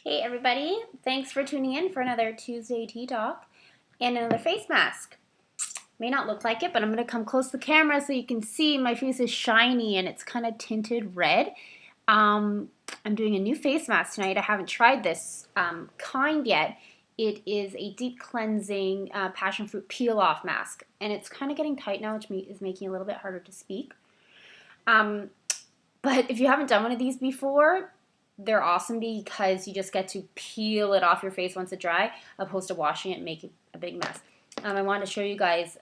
Hey everybody, thanks for tuning in for another Tuesday Tea Talk and another face mask. May not look like it, but I'm going to come close to the camera so you can see my face is shiny and it's kind of tinted red. I'm doing a new face mask tonight. I haven't tried this kind yet. It is a deep cleansing passion fruit peel off mask, and it's kind of getting tight now, which is making it a little bit harder to speak. But if you haven't done one of these before, they're awesome because you just get to peel it off your face once it's dry, opposed to washing it and making a big mess. I wanted to show you guys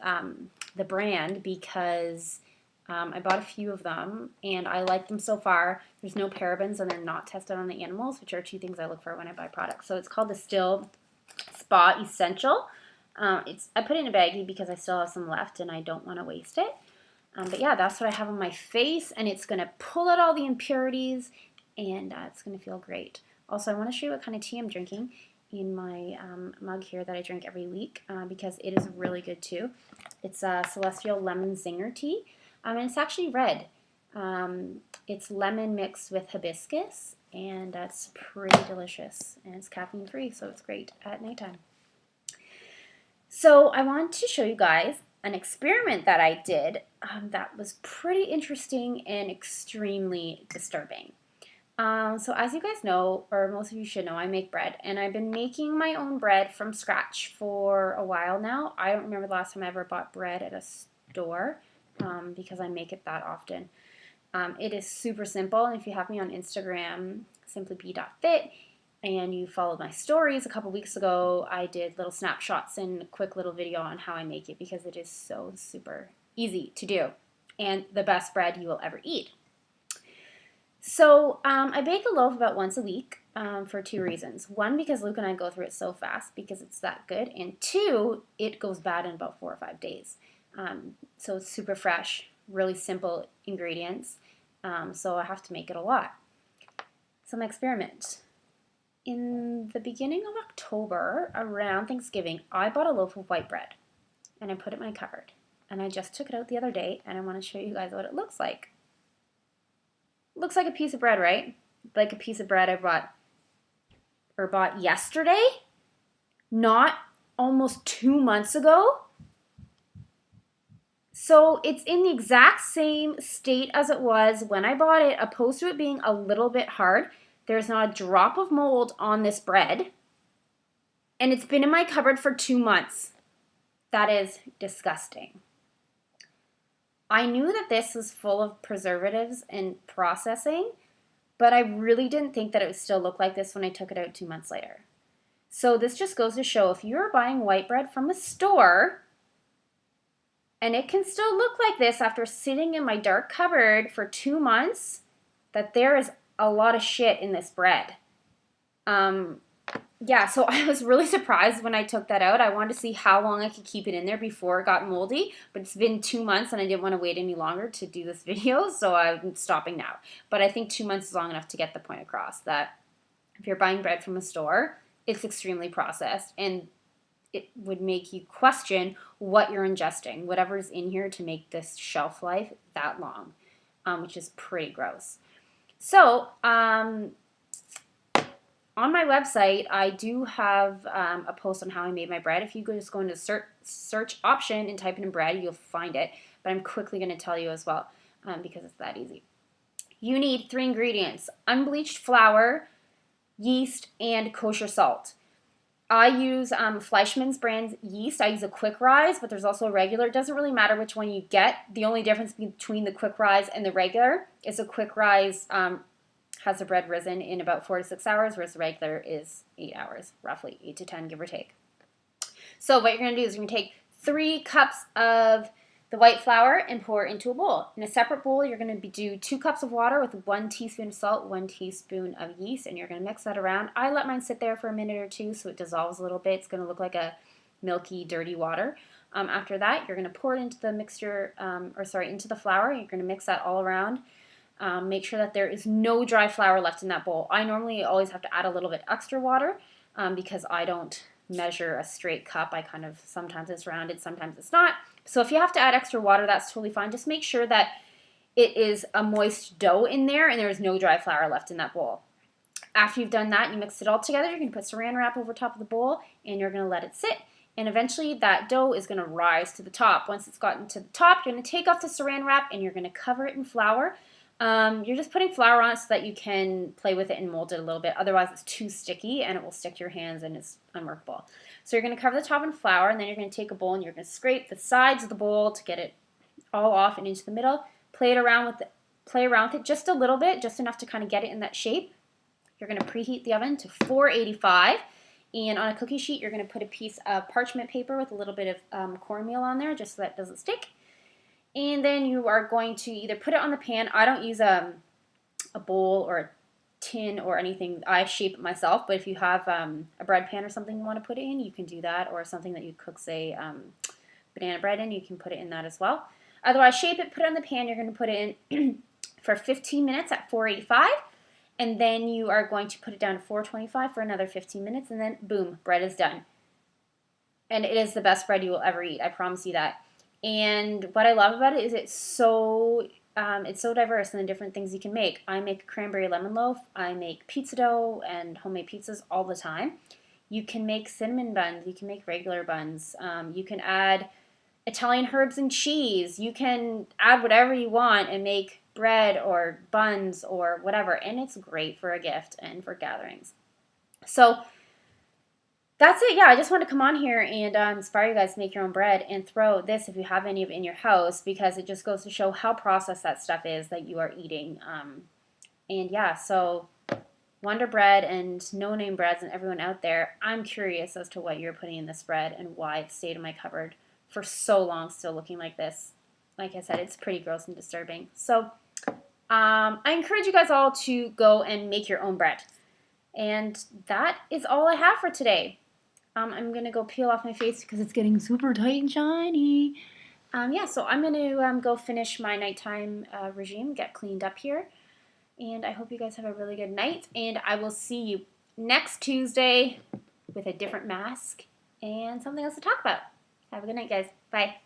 the brand because I bought a few of them and I like them so far. There's no parabens and they're not tested on the animals, which are two things I look for when I buy products. So it's called the Still Spa Essential. I put it in a baggie because I still have some left and I don't want to waste it. But yeah, that's what I have on my face, and it's going to pull out all the impurities, and it's going to feel great. Also, I want to show you what kind of tea I'm drinking in my mug here that I drink every week because it is really good too. It's a Celestial Lemon Zinger tea, and it's actually red. It's lemon mixed with hibiscus, and that's pretty delicious, and it's caffeine free, so it's great at nighttime. So I want to show you guys an experiment that I did that was pretty interesting and extremely disturbing. So as you guys know, or most of you should know, I make bread, and I've been making my own bread from scratch for a while now. I don't remember the last time I ever bought bread at a store because I make it that often. It is super simple, and if you have me on Instagram, simplyb.fit, and you followed my stories a couple weeks ago, I did little snapshots and a quick little video on how I make it because it is so super easy to do and the best bread you will ever eat. So I bake a loaf about once a week for two reasons. One, because Luke and I go through it so fast because it's that good, and two, it goes bad in about 4 or 5 days. So it's super fresh, really simple ingredients, so I have to make it a lot. Some experiment. In the beginning of October, around Thanksgiving, I bought a loaf of white bread and I put it in my cupboard. And I just took it out the other day and I want to show you guys what it looks like. It looks like a piece of bread, right? Like a piece of bread I bought yesterday, not almost 2 months ago. So it's in the exact same state as it was when I bought it, opposed to it being a little bit hard. There's not a drop of mold on this bread, and it's been in my cupboard for 2 months. That is disgusting. I knew that this was full of preservatives and processing, but I really didn't think that it would still look like this when I took it out 2 months later. So this just goes to show if you're buying white bread from a store, and it can still look like this after sitting in my dark cupboard for 2 months, that there is a lot of shit in this bread. Yeah, so I was really surprised when I took that out. I wanted to see how long I could keep it in there before it got moldy, but it's been 2 months and I didn't want to wait any longer to do this video, so I'm stopping now. But I think 2 months is long enough to get the point across that if you're buying bread from a store, it's extremely processed and it would make you question what you're ingesting, whatever is in here to make this shelf life that long, which is pretty gross. So, on my website, I do have a post on how I made my bread. If you just go into search option and type in bread, you'll find it. But I'm quickly going to tell you as well because it's that easy. You need 3 ingredients: unbleached flour, yeast, and kosher salt. I use Fleischmann's brand yeast. I use a quick rise, but there's also a regular. It doesn't really matter which one you get. The only difference between the quick rise and the regular is a quick rise has the bread risen in about 4 to 6 hours, whereas the regular is 8 hours, roughly 8 to 10, give or take. So what you're going to do is you're going to take 3 cups of the white flour and pour it into a bowl. In a separate bowl, you're going to do 2 cups of water with 1 teaspoon of salt, 1 teaspoon of yeast, and you're going to mix that around. I let mine sit there for a minute or two so it dissolves a little bit. It's going to look like a milky, dirty water. After that, you're going to pour it into the mixture, into the flour. You're going to mix that all around. Make sure that there is no dry flour left in that bowl. I normally always have to add a little bit extra water because I don't measure a straight cup. I kind of, sometimes it's rounded, sometimes it's not. So if you have to add extra water, that's totally fine. Just make sure that it is a moist dough in there and there is no dry flour left in that bowl. After you've done that, you mix it all together, you're going to put saran wrap over top of the bowl, and you're going to let it sit. And eventually that dough is going to rise to the top. Once it's gotten to the top, you're going to take off the saran wrap and you're going to cover it in flour. You're just putting flour on it so that you can play with it and mold it a little bit. Otherwise, it's too sticky and it will stick to your hands and it's unworkable. So you're going to cover the top in flour, and then you're going to take a bowl and you're going to scrape the sides of the bowl to get it all off and into the middle. Play around with it just a little bit, just enough to kind of get it in that shape. You're going to preheat the oven to 485. And on a cookie sheet, you're going to put a piece of parchment paper with a little bit of cornmeal on there, just so that it doesn't stick. And then you are going to either put it on the pan. I don't use a bowl or a tin or anything. I shape it myself, but if you have a bread pan or something you want to put it in, you can do that, or something that you cook, say, banana bread in, you can put it in that as well. Otherwise, shape it, put it on the pan. You're going to put it in for 15 minutes at 485. And then you are going to put it down to 425 for another 15 minutes, and then boom, bread is done. And it is the best bread you will ever eat. I promise you that. And what I love about it is it's so diverse in the different things you can make. I make a cranberry lemon loaf. I make pizza dough and homemade pizzas all the time. You can make cinnamon buns. You can make regular buns. You can add Italian herbs and cheese. You can add whatever you want and make bread or buns or whatever, and it's great for a gift and for gatherings. So that's it. Yeah, I just want to come on here and inspire you guys to make your own bread and throw this if you have any of it in your house, because it just goes to show how processed that stuff is that you are eating. And yeah, so Wonder Bread and No Name Breads and everyone out there, I'm curious as to what you're putting in this bread and why it stayed in my cupboard for so long still looking like this. Like I said, it's pretty gross and disturbing. So I encourage you guys all to go and make your own bread. And that is all I have for today. I'm going to go peel off my face because it's getting super tight and shiny. Yeah, so I'm going to go finish my nighttime regime, get cleaned up here. And I hope you guys have a really good night. And I will see you next Tuesday with a different mask and something else to talk about. Have a good night, guys. Bye.